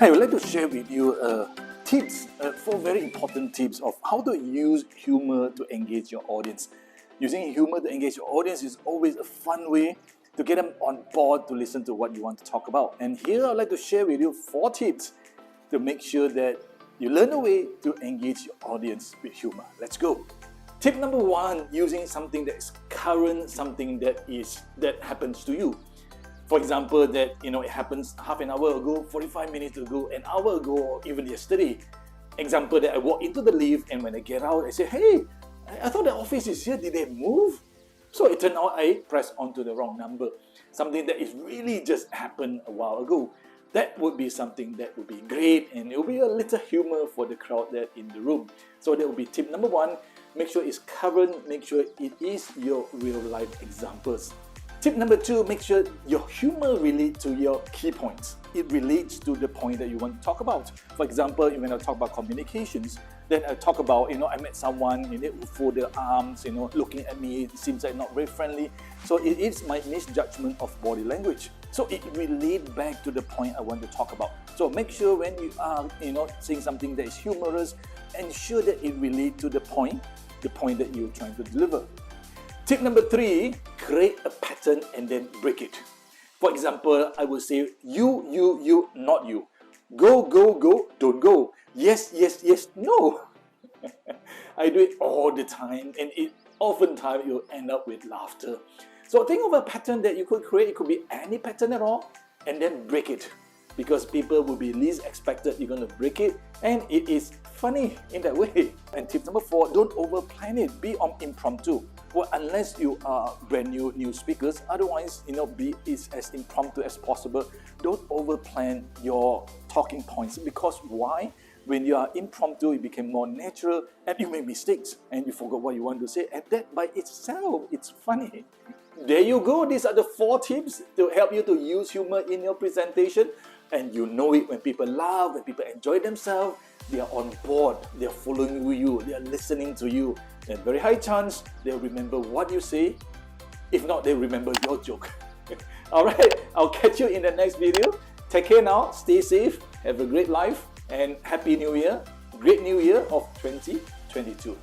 I would like to share with you tips, 4 very important tips of how to use humor to engage your audience. Using humor to engage your audience is always a fun way to get them on board to listen to what you want to talk about. And here I'd like to share with you 4 tips to make sure that you learn a way to engage your audience with humor. Let's go. Tip number 1, using something that is current, something that happens to you. For example, that it happens half an hour ago, 45 minutes ago, an hour ago, or even yesterday. Example that I walk into the lift and when I get out, I say, "Hey, I thought the office is here. Did they move?" So it turned out I pressed onto the wrong number. Something that is really just happened a while ago. That would be something that would be great, and it will be a little humor for the crowd that in the room. So that will be tip number 1. Make sure it's current. Make sure it is your real life examples. Tip number 2, make sure your humor relates to your key points. It relates to the point that you want to talk about. For example, when I talk about communications, then I talk about, I met someone, who fold their arms, looking at me, it seems like not very friendly. So it is my misjudgment of body language. So it relates back to the point I want to talk about. So make sure when you are, saying something that is humorous, ensure that it relates to the point that you're trying to deliver. Tip number 3, create a pattern and then break it. For example, I will say, you, not you. Go, don't go. Yes, no. I do it all the time, and oftentimes you'll end up with laughter. So think of a pattern that you could create. It could be any pattern at all, and then break it. Because people will be least expected you're going to break it, and it is funny in that way. And tip number 4, don't over-plan it. Be impromptu. Well, unless you are brand new speakers, otherwise, be as impromptu as possible. Don't over-plan your talking points, because why? When you are impromptu, it became more natural, and you make mistakes, and you forgot what you want to say, and that by itself, it's funny. There you go. These are the 4 tips to help you to use humor in your presentation. And you know it when people laugh, when people enjoy themselves, they are on board, they are following you, they are listening to you. And very high chance they'll remember what you say. If not, they'll remember your joke. Alright, I'll catch you in the next video. Take care now, stay safe, have a great life, and Happy New Year. Great New Year of 2022.